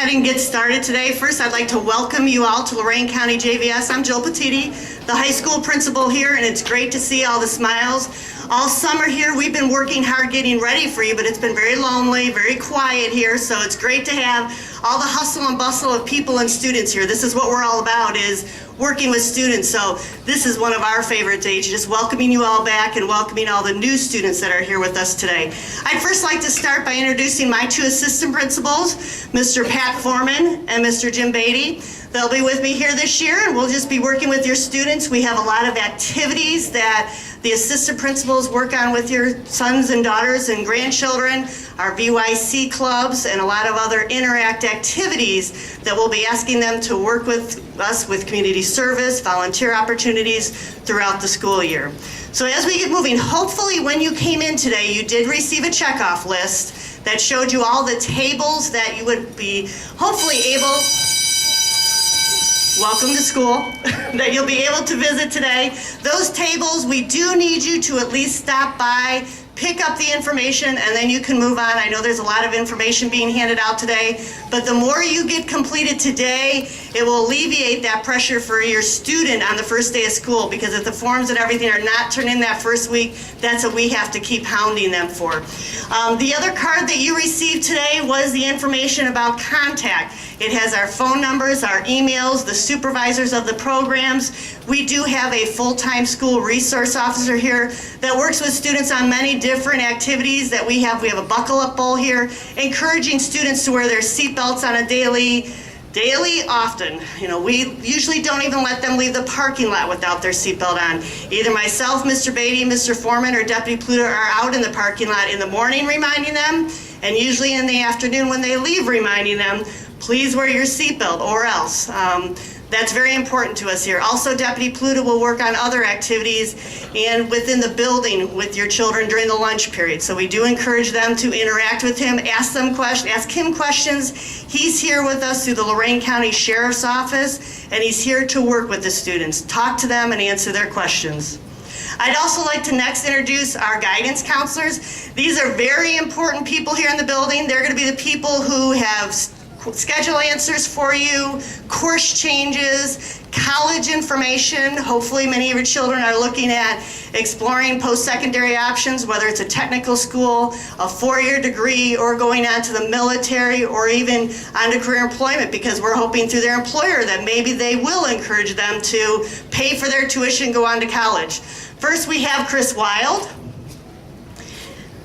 ahead and get started today. First, I'd like to welcome you all to Lorain County JVS. I'm Jill Petitti, the high school principal here, and it's great to see all the smiles. All summer here, we've been working hard getting ready for you, but it's been very lonely, very quiet here, so it's great to have all the hustle and bustle of people and students here. This is what we're all about, is working with students, so this is one of our favorite days, just welcoming you all back and welcoming all the new students that are here with us today. I'd first like to start by introducing my two assistant principals, Mr. Pat Foreman and Mr. Jill Petitti. They'll be with me here this year, and we'll just be working with your students. We have a lot of activities that the assistant principals work on with your sons and daughters and grandchildren, our VYC clubs, and a lot of other interact activities that we'll be asking them to work with us with community service, volunteer opportunities throughout the school year. So as we get moving, hopefully when you came in today, you did receive a checkoff list that showed you all the tables that you would be hopefully able, welcome to school, that you'll be able to visit today. Those tables, we do need you to at least stop by, pick up the information, and then you can move on. I know there's a lot of information being handed out today, but the more you get completed today, it will alleviate that pressure for your student on the first day of school, because if the forms and everything are not turned in that first week, that's what we have to keep hounding them for. The other card that you received today was the information about contact. It has our phone numbers, our emails, the supervisors of the programs. We do have a full-time school resource officer here that works with students on many different activities that we have. We have a buckle-up bowl here, encouraging students to wear their seatbelts on a daily, often. You know, we usually don't even let them leave the parking lot without their seatbelt on. Either myself, Mr. Beatty, Mr. Foreman, or Deputy Pluta are out in the parking lot in the morning reminding them, and usually in the afternoon when they leave reminding them, please wear your seatbelt or else. That's very important to us here. Also, Deputy Pluta will work on other activities and within the building with your children during the lunch period. So we do encourage them to interact with him, ask him questions. He's here with us through the Lorain County Sheriff's Office, and he's here to work with the students, talk to them and answer their questions. I'd also like to next introduce our guidance counselors. These are very important people here in the building. They're going to be the people who have schedule answers for you, course changes, college information. Hopefully many of your children are looking at exploring post-secondary options, whether it's a technical school, a four-year degree, or going on to the military, or even on to career employment, because we're hoping through their employer that maybe they will encourage them to pay for their tuition and go on to college. First, we have Chris Wild,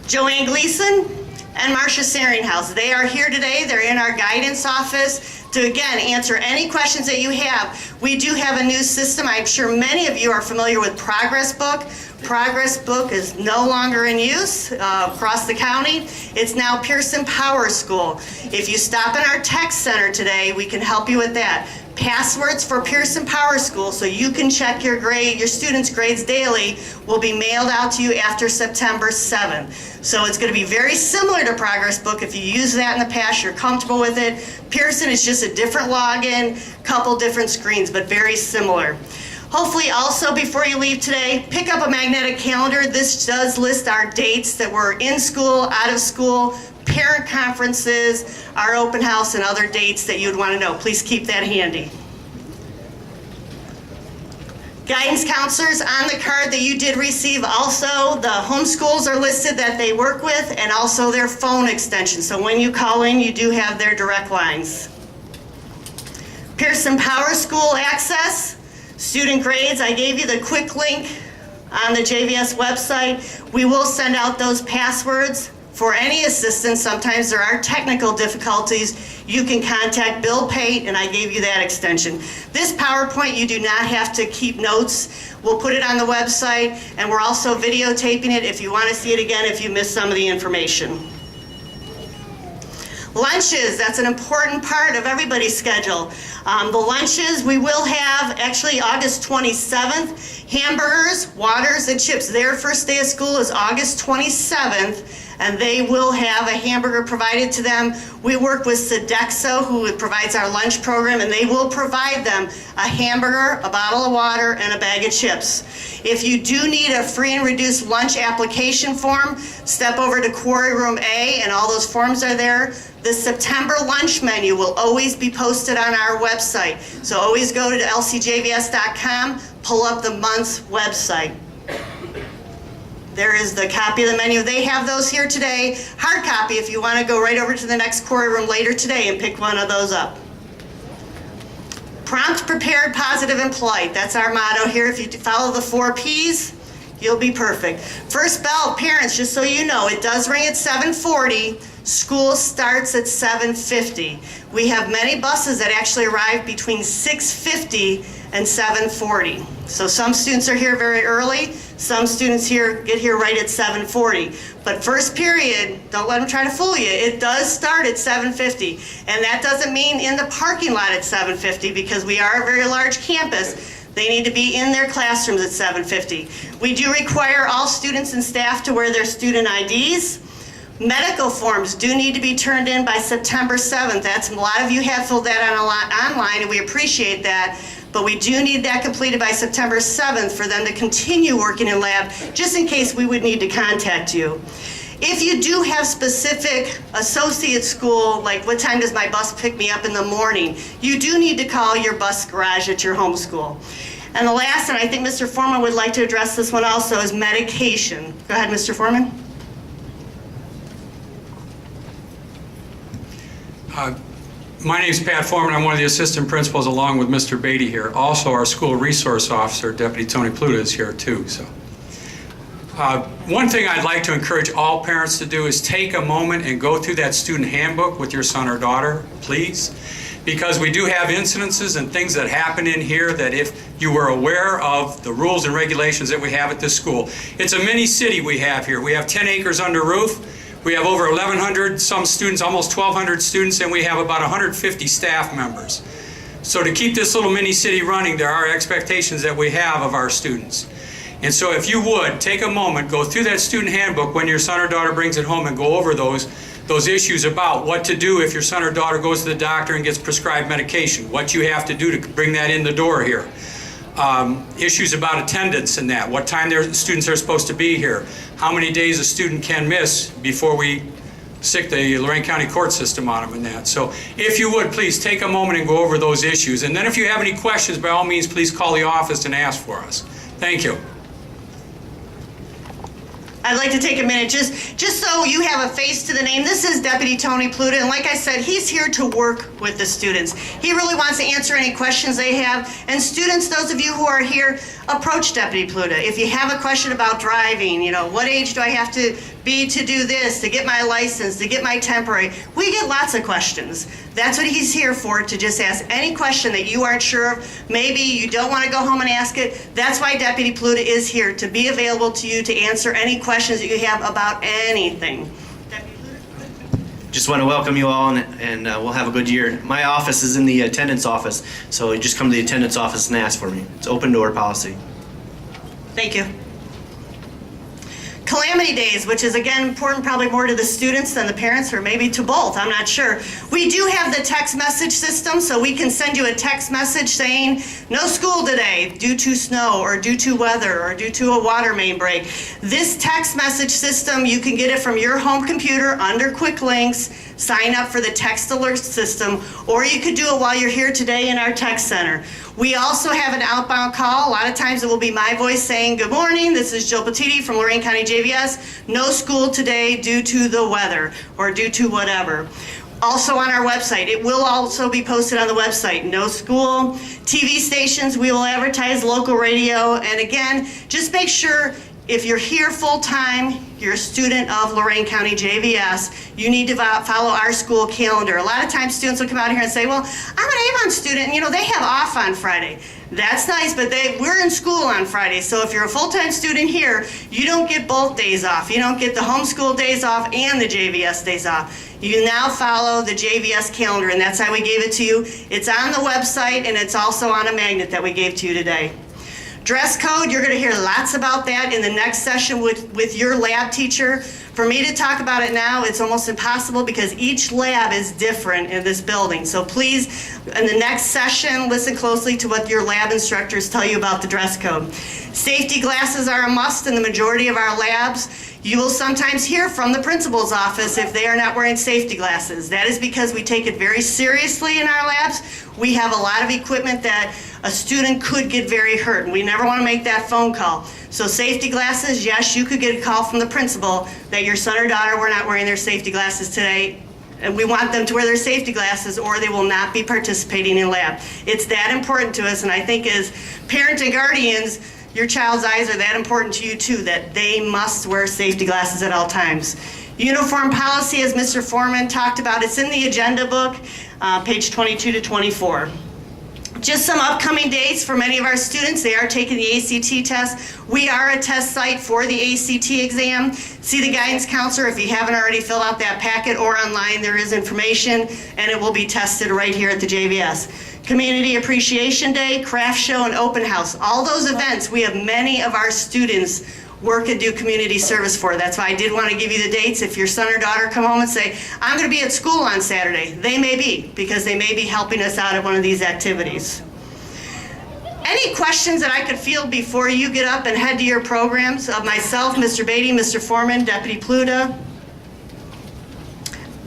Joanne Gleason, and Marcia Seringhouse. They are here today. They're in our guidance office to, again, answer any questions that you have. We do have a new system. I'm sure many of you are familiar with Progress Book. Progress Book is no longer in use across the county. It's now Pearson Power School. If you stop in our tech center today, we can help you with that. Passwords for Pearson Power School, so you can check your students' grades daily, will be mailed out to you after September 7th. So it's going to be very similar to Progress Book. If you use that in the past, you're comfortable with it. Pearson is just a different login, couple different screens, but very similar. Hopefully also, before you leave today, pick up a magnetic calendar. This does list our dates that we're in school, out of school, parent conferences, our open house, and other dates that you'd want to know. Please keep that handy. Guidance counselors, on the card that you did receive, also the homeschools are listed that they work with, and also their phone extension. So when you call in, you do have their direct lines. Pearson Power School access, student grades, I gave you the quick link on the JVS website. We will send out those passwords. For any assistance, sometimes there are technical difficulties, you can contact Bill Pate, and I gave you that extension. This PowerPoint, you do not have to keep notes. We'll put it on the website, and we're also videotaping it if you want to see it again if you missed some of the information. Lunches, that's an important part of everybody's schedule. The lunches, we will have actually August 27th, hamburgers, waters, and chips. Their first day of school is August 27th. and they will have a hamburger provided to them. We work with Sodexo, who provides our lunch program, and they will provide them a hamburger, a bottle of water, and a bag of chips. If you do need a free and reduced lunch application form, step over to Quarry Room A, and all those forms are there. The September lunch menu will always be posted on our website. So always go to lcjvs.com, pull up the month's website. There is the copy of the menu. They have those here today. Hard copy if you want to go right over to the next Quarry Room later today and pick one of those up. Prompt, prepared, positive, and polite. That's our motto here. If you follow the 4 Ps, you'll be perfect. First bell, parents, just so you know, it does ring at 7:40. School starts at 7:50. We have many buses that actually arrive between 6:50 and 7:40. So some students are here very early. Some students get here right at 7:40. But first period, don't let them try to fool you. It does start at 7:50. And that doesn't mean in the parking lot at 7:50 because we are a very large campus. They need to be in their classrooms at 7:50. We do require all students and staff to wear their student IDs. Medical forms do need to be turned in by September 7th. A lot of you have filled that online, and we appreciate that. But we do need that completed by September 7th for them to continue working in lab, just in case we would need to contact you. If you do have specific associate school, like what time does my bus pick me up in the morning, you do need to call your bus garage at your home school. And the last, and I think Mr. Foreman would like to address this one also, is medication. Go ahead, Mr. Foreman. My name is Pat Foreman. I'm one of the assistant principals along with Mr. Beatty here. Also, our school resource officer, Deputy Tony Pluta, is here too. So, one thing I'd like to encourage all parents to do is take a moment and go through that student handbook with your son or daughter, please. Because we do have incidences and things that happen in here that if you were aware of the rules and regulations that we have at this school. It's a mini city we have here. We have 10 acres under roof. We have over 1,100 some students, almost 1,200 students, and we have about 150 staff members. So to keep this little mini city running, there are expectations that we have of our students. And so if you would, take a moment, go through that student handbook when your son or daughter brings it home and go over those issues about what to do if your son or daughter goes to the doctor and gets prescribed medication, what you have to do to bring that in the door here. Issues about attendance and that, what time their students are supposed to be here, how many days a student can miss before we sick the Lorain County court system on them and that. So if you would, please take a moment and go over those issues. And then if you have any questions, by all means, please call the office and ask for us. Thank you. I'd like to take a minute, just so you have a face to the name. This is Deputy Tony Pluta, and like I said, he's here to work with the students. He really wants to answer any questions they have. And students, those of you who are here, approach Deputy Pluta. If you have a question about driving, what age do I have to be to do this, to get my license, to get my temporary, we get lots of questions. That's what he's here for, to just ask any question that you aren't sure of. Maybe you don't want to go home and ask it. That's why Deputy Pluta is here, to be available to you to answer any questions that you have about anything. Just want to welcome you all, and we'll have a good year. My office is in the attendance office, so just come to the attendance office and ask for me. It's open door policy. Thank you. Calamity days, which is again important probably more to the students than the parents, or maybe to both, I'm not sure. We do have the text message system, so we can send you a text message saying no school today due to snow or due to weather or due to a water main break. This text message system, you can get it from your home computer under quick links, sign up for the text alert system, or you could do it while you're here today in our text center. We also have an outbound call. A lot of times it will be my voice saying, good morning, this is Jill Petitti from Lorain County JVS. No school today due to the weather or due to whatever. Also on our website, it will also be posted on the website. No school, TV stations, we will advertise local radio. And again, just make sure if you're here full-time, you're a student of Lorain County JVS, you need to follow our school calendar. A lot of times students will come out here and say, well, I'm an Avon student, and they have off on Friday. That's nice, but we're in school on Friday, so if you're a full-time student here, you don't get both days off. You don't get the homeschool days off and the JVS days off. You now follow the JVS calendar, and that's how we gave it to you. It's on the website, and it's also on a magnet that we gave to you today. Dress code, you're going to hear lots about that in the next session with your lab teacher. For me to talk about it now, it's almost impossible because each lab is different in this building. So please, in the next session, listen closely to what your lab instructors tell you about the dress code. Safety glasses are a must in the majority of our labs. You will sometimes hear from the principal's office if they are not wearing safety glasses. That is because we take it very seriously in our labs. We have a lot of equipment that a student could get very hurt, and we never want to make that phone call. So safety glasses, yes, you could get a call from the principal that your son or daughter were not wearing their safety glasses today, and we want them to wear their safety glasses or they will not be participating in lab. It's that important to us, and I think as parents and guardians, your child's eyes are that important to you too, that they must wear safety glasses at all times. Uniform policy, as Mr. Foreman talked about, it's in the agenda book, page 22 to 24. Just some upcoming dates for many of our students. They are taking the ACT test. We are a test site for the ACT exam. See the guidance counselor if you haven't already filled out that packet, or online there is information, and it will be tested right here at the JVS. Community Appreciation Day, Craft Show, and Open House. All those events, we have many of our students work and do community service for. That's why I did want to give you the dates. If your son or daughter come home and say, I'm going to be at school on Saturday, they may be, because they may be helping us out at one of these activities. Any questions that I could field before you get up and head to your programs of myself, Mr. Beatty, Mr. Foreman, Deputy Pluta?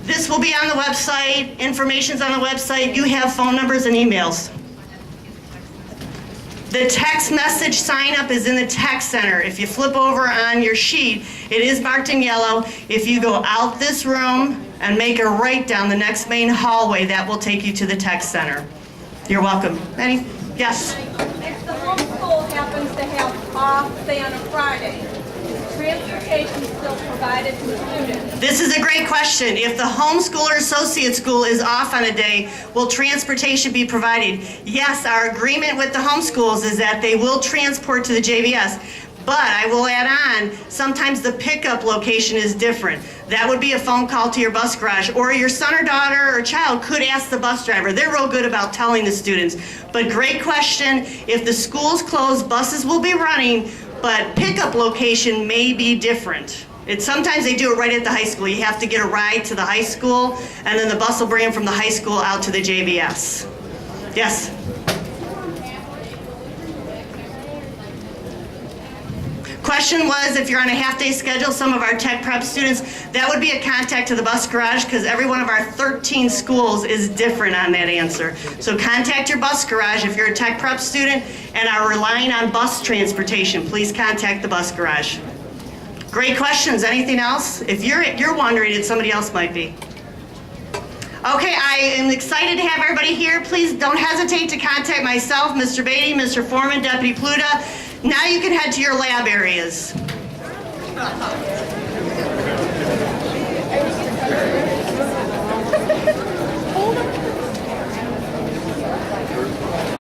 This will be on the website. Information's on the website. You have phone numbers and emails. The text message sign-up is in the text center. If you flip over on your sheet, it is marked in yellow. If you go out this room and make a right down the next main hallway, that will take you to the text center. You're welcome. Any? Yes? If the homeschool happens to have off, say on a Friday, transportation is still provided to the students. This is a great question. If the homeschool or associate school is off on a day, will transportation be provided? Yes, our agreement with the homeschools is that they will transport to the JVS. But I will add on, sometimes the pickup location is different. That would be a phone call to your bus garage, or your son or daughter or child could ask the bus driver. They're real good about telling the students. But great question. If the school's closed, buses will be running, but pickup location may be different. Sometimes they do it right at the high school. You have to get a ride to the high school, and then the bus will bring them from the high school out to the JVS. Yes? Question was, if you're on a half-day schedule, some of our tech prep students, that would be a contact to the bus garage, because every one of our 13 schools is different on that answer. So contact your bus garage if you're a tech prep student and are relying on bus transportation. Please contact the bus garage. Great questions. Anything else? If you're wondering, it somebody else might be. Okay, I am excited to have everybody here. Please don't hesitate to contact myself, Mr. Beatty, Mr. Foreman, Deputy Pluta. Now you can head to your lab areas.